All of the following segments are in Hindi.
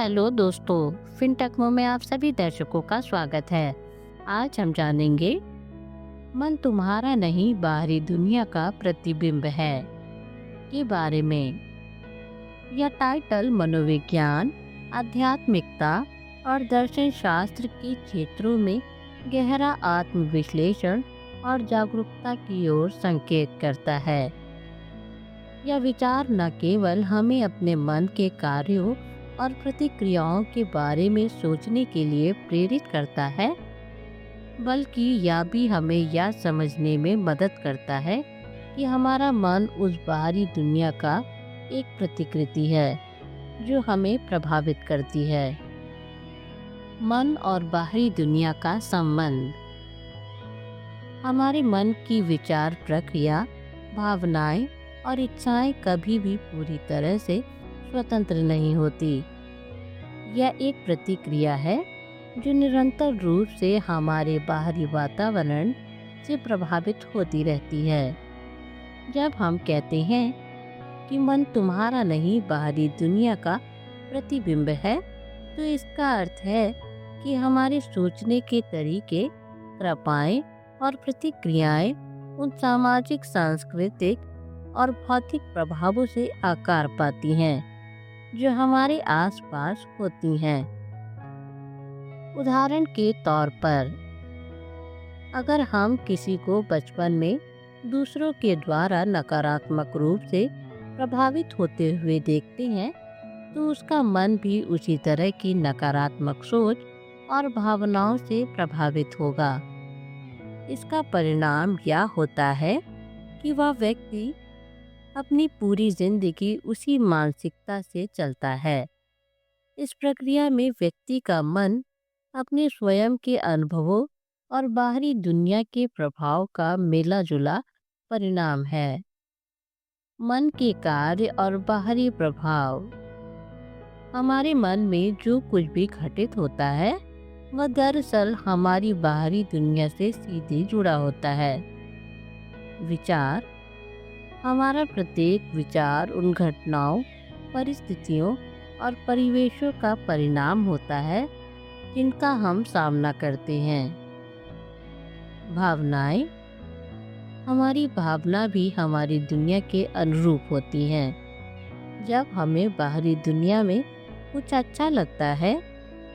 हेलो दोस्तों, फिनटेक में आप सभी दर्शकों का स्वागत है। आज हम जानेंगे मन तुम्हारा नहीं बाहरी दुनिया का प्रतिबिंब है के बारे में। यह टाइटल मनोविज्ञान, आध्यात्मिकता और दर्शन शास्त्र के क्षेत्रों में गहरा आत्मविश्लेषण और जागरूकता की ओर संकेत करता है। यह विचार न केवल हमें अपने मन के कार्यों और प्रतिक्रियाओं के बारे में सोचने के लिए प्रेरित करता है, बल्कि यह भी हमें यह समझने में मदद करता है कि हमारा मन उस बाहरी दुनिया का एक प्रतिकृति है जो हमें प्रभावित करती है। मन और बाहरी दुनिया का संबंध। हमारे मन की विचार प्रक्रिया, भावनाएं और इच्छाएं कभी भी पूरी तरह से स्वतंत्र नहीं होती। यह एक प्रतिक्रिया है जो निरंतर रूप से हमारे बाहरी वातावरण से प्रभावित होती रहती है। जब हम कहते हैं कि मन तुम्हारा नहीं बाहरी दुनिया का प्रतिबिंब है, तो इसका अर्थ है कि हमारे सोचने के तरीके, कृपाएं और प्रतिक्रियाएं उन सामाजिक, सांस्कृतिक और भौतिक प्रभावों से आकार पाती हैं जो हमारे आसपास होती हैं। उदाहरण के तौर पर, अगर हम किसी को बचपन में दूसरों के द्वारा नकारात्मक रूप से प्रभावित होते हुए देखते हैं, तो उसका मन भी उसी तरह की नकारात्मक सोच और भावनाओं से प्रभावित होगा। इसका परिणाम यह होता है कि वह व्यक्ति अपनी पूरी जिंदगी उसी मानसिकता से चलता है। इस प्रक्रिया में व्यक्ति का मन अपने स्वयं के अनुभवों और बाहरी दुनिया के प्रभाव का मिला जुला परिणाम है। मन के कार्य और बाहरी प्रभाव। हमारे मन में जो कुछ भी घटित होता है, वह दरअसल हमारी बाहरी दुनिया से सीधे जुड़ा होता है। विचार। हमारा प्रत्येक विचार उन घटनाओं, परिस्थितियों और परिवेशों का परिणाम होता है जिनका हम सामना करते हैं। भावनाएं। हमारी भावना भी हमारी दुनिया के अनुरूप होती हैं। जब हमें बाहरी दुनिया में कुछ अच्छा लगता है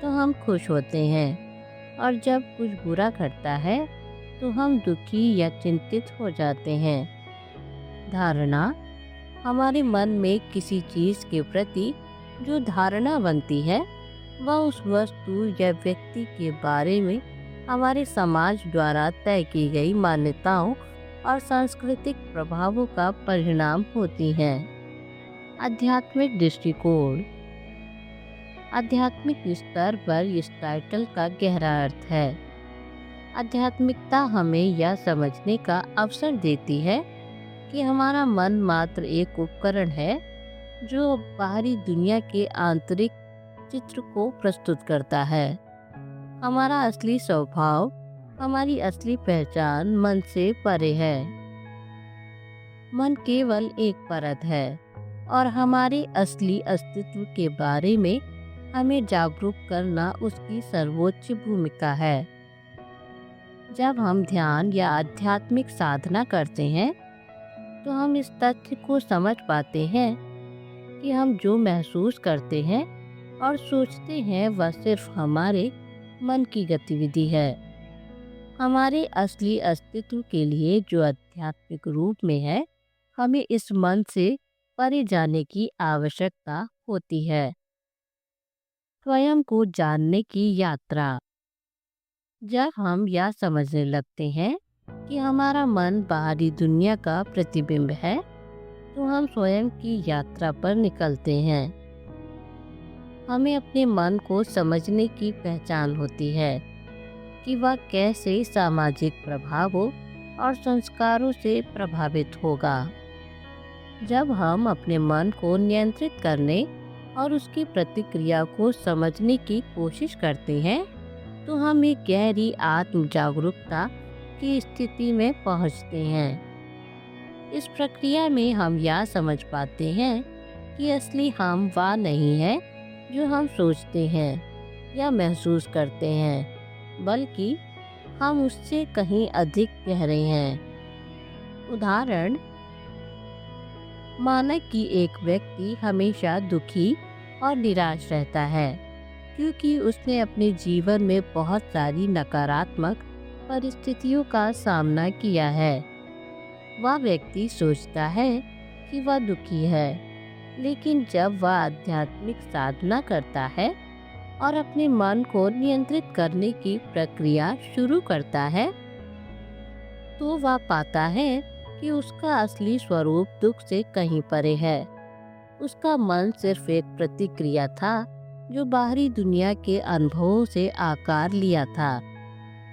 तो हम खुश होते हैं, और जब कुछ बुरा घटता है तो हम दुखी या चिंतित हो जाते हैं। धारणा। हमारे मन में किसी चीज़ के प्रति जो धारणा बनती है, वह उस वस्तु या व्यक्ति के बारे में हमारे समाज द्वारा तय की गई मान्यताओं और सांस्कृतिक प्रभावों का परिणाम होती हैं। आध्यात्मिक दृष्टिकोण। आध्यात्मिक स्तर पर इस टाइटल का गहरा अर्थ है। आध्यात्मिकता हमें यह समझने का अवसर देती है कि हमारा मन मात्र एक उपकरण है जो बाहरी दुनिया के आंतरिक चित्र को प्रस्तुत करता है। हमारा असली स्वभाव, हमारी असली पहचान मन से परे है। मन केवल एक परत है और हमारे असली अस्तित्व के बारे में हमें जागरूक करना उसकी सर्वोच्च भूमिका है। जब हम ध्यान या आध्यात्मिक साधना करते हैं, तो हम इस तथ्य को समझ पाते हैं कि हम जो महसूस करते हैं और सोचते हैं, वह सिर्फ हमारे मन की गतिविधि है। हमारे असली अस्तित्व के लिए जो आध्यात्मिक रूप में है, हमें इस मन से परे जाने की आवश्यकता होती है। स्वयं को जानने की यात्रा। जब हम यह समझने लगते हैं कि हमारा मन बाहरी दुनिया का प्रतिबिंब है, तो हम स्वयं की यात्रा पर निकलते हैं। हमें अपने मन को समझने की पहचान होती है कि वह कैसे सामाजिक प्रभावों और संस्कारों से प्रभावित होगा। जब हम अपने मन को नियंत्रित करने और उसकी प्रतिक्रिया को समझने की कोशिश करते हैं, तो हम एक गहरी आत्म जागरूकता की स्थिति में पहुंचते हैं। इस प्रक्रिया में हम यह समझ पाते हैं कि असली हम वह नहीं है जो हम सोचते हैं या महसूस करते हैं, बल्कि हम उससे कहीं अधिक गहरे हैं। उदाहरण, माना कि एक व्यक्ति हमेशा दुखी और निराश रहता है क्योंकि उसने अपने जीवन में बहुत सारी नकारात्मक परिस्थितियों का सामना किया है। वह व्यक्ति सोचता है कि वह दुखी है, लेकिन जब वह आध्यात्मिक साधना करता है और अपने मन को नियंत्रित करने की प्रक्रिया शुरू करता है, तो वह पाता है कि उसका असली स्वरूप दुख से कहीं परे है। उसका मन सिर्फ एक प्रतिक्रिया था जो बाहरी दुनिया के अनुभवों से आकार लिया था।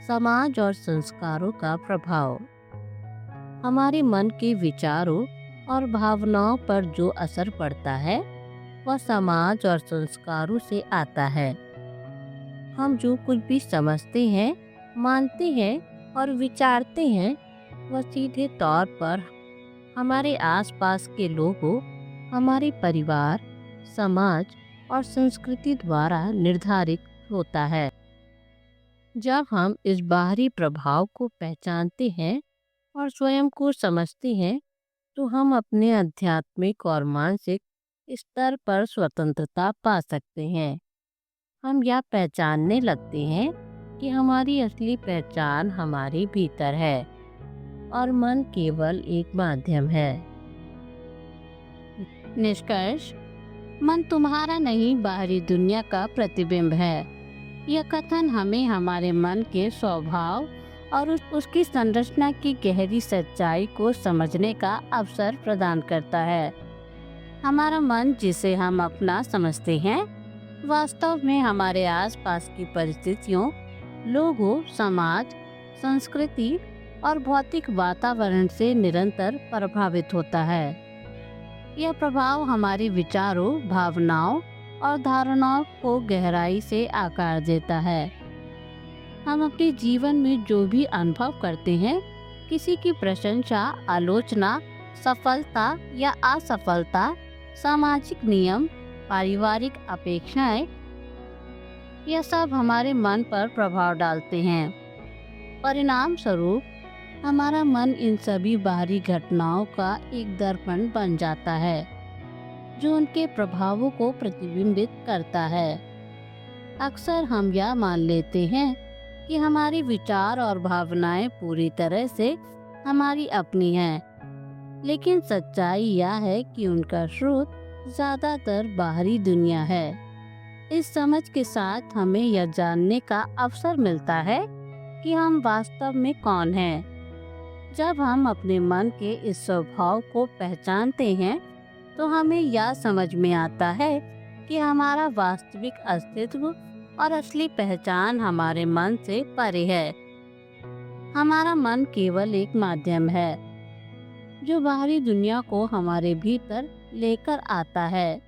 समाज और संस्कारों का प्रभाव। हमारे मन के विचारों और भावनाओं पर जो असर पड़ता है, वह समाज और संस्कारों से आता है। हम जो कुछ भी समझते हैं, मानते हैं और विचारते हैं, वह सीधे तौर पर हमारे आसपास के लोगों, हमारे परिवार, समाज और संस्कृति द्वारा निर्धारित होता है। जब हम इस बाहरी प्रभाव को पहचानते हैं और स्वयं को समझते हैं, तो हम अपने आध्यात्मिक और मानसिक स्तर पर स्वतंत्रता पा सकते हैं। हम यह पहचानने लगते हैं कि हमारी असली पहचान हमारे भीतर है और मन केवल एक माध्यम है। निष्कर्ष, मन तुम्हारा नहीं, बाहरी दुनिया का प्रतिबिंब है। यह कथन हमें हमारे मन के स्वभाव और उसकी संरचना की गहरी सच्चाई को समझने का अवसर प्रदान करता है। हमारा मन, जिसे हम अपना समझते हैं, वास्तव में हमारे आसपास की परिस्थितियों, लोगों, समाज, संस्कृति और भौतिक वातावरण से निरंतर प्रभावित होता है। यह प्रभाव हमारे विचारों, भावनाओं और धारणाओं को गहराई से आकार देता है। हम अपने जीवन में जो भी अनुभव करते हैं, किसी की प्रशंसा, आलोचना, सफलता या असफलता, सामाजिक नियम, पारिवारिक अपेक्षाएं, यह सब हमारे मन पर प्रभाव डालते हैं। परिणाम स्वरूप हमारा मन इन सभी बाहरी घटनाओं का एक दर्पण बन जाता है, जो उनके प्रभावों को प्रतिबिंबित करता है। अक्सर हम यह मान लेते हैं कि हमारे विचार और भावनाएं पूरी तरह से हमारी अपनी हैं, लेकिन सच्चाई यह है कि उनका स्रोत ज़्यादातर बाहरी दुनिया है। इस समझ के साथ हमें यह जानने का अवसर मिलता है कि हम वास्तव में कौन हैं। जब हम अपने मन के इस स्वभाव को पहचानते हैं, तो हमें यह समझ में आता है कि हमारा वास्तविक अस्तित्व और असली पहचान हमारे मन से परे है। हमारा मन केवल एक माध्यम है जो बाहरी दुनिया को हमारे भीतर लेकर आता है।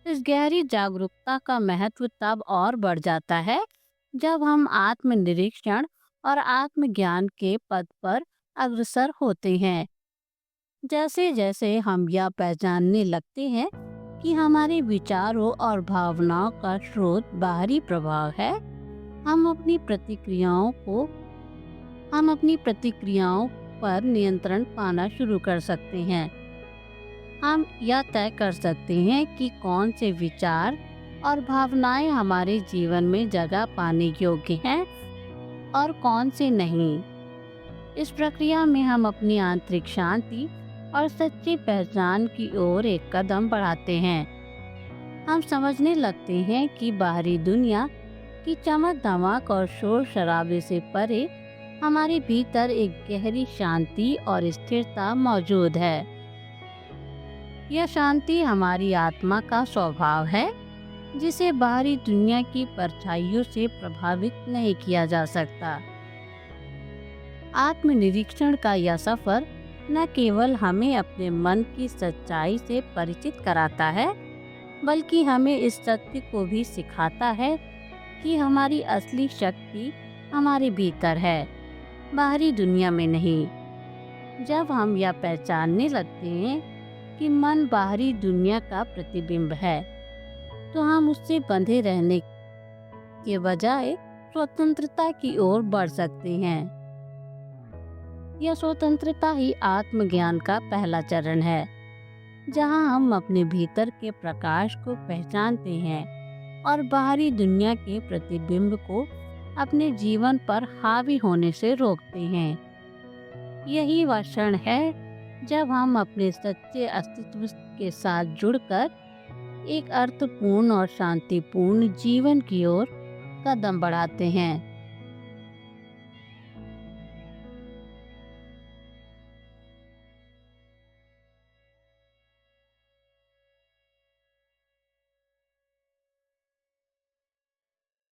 इस गहरी जागरूकता का महत्व तब और बढ़ जाता है जब हम आत्मनिरीक्षण और आत्मज्ञान के पथ पर अग्रसर होते हैं। जैसे जैसे हम यह पहचानने लगते हैं कि हमारे विचारों और भावनाओं का स्रोत बाहरी प्रभाव है, हम अपनी प्रतिक्रियाओं पर नियंत्रण पाना शुरू कर सकते हैं। हम यह तय कर सकते हैं कि कौन से विचार और भावनाएं हमारे जीवन में जगह पाने योग्य हैं और कौन से नहीं। इस प्रक्रिया में हम अपनी आंतरिक शांति और सच्ची पहचान की ओर एक कदम बढ़ाते हैं। हम समझने लगते हैं कि बाहरी दुनिया की चमक धमक और शोर शराबे से परे हमारे भीतर एक गहरी शांति और स्थिरता मौजूद है। यह शांति हमारी आत्मा का स्वभाव है, जिसे बाहरी दुनिया की परछाइयों से प्रभावित नहीं किया जा सकता। आत्मनिरीक्षण का यह सफर न केवल हमें अपने मन की सच्चाई से परिचित कराता है, बल्कि हमें इस सत्य को भी सिखाता है कि हमारी असली शक्ति हमारे भीतर है, बाहरी दुनिया में नहीं। जब हम यह पहचानने लगते हैं कि मन बाहरी दुनिया का प्रतिबिंब है, तो हम उससे बंधे रहने के बजाय स्वतंत्रता की ओर बढ़ सकते हैं। यह स्वतंत्रता ही आत्मज्ञान का पहला चरण है, जहां हम अपने भीतर के प्रकाश को पहचानते हैं और बाहरी दुनिया के प्रतिबिंब को अपने जीवन पर हावी होने से रोकते हैं। यही वह क्षण है जब हम अपने सच्चे अस्तित्व के साथ जुड़कर एक अर्थपूर्ण और शांतिपूर्ण जीवन की ओर कदम बढ़ाते हैं।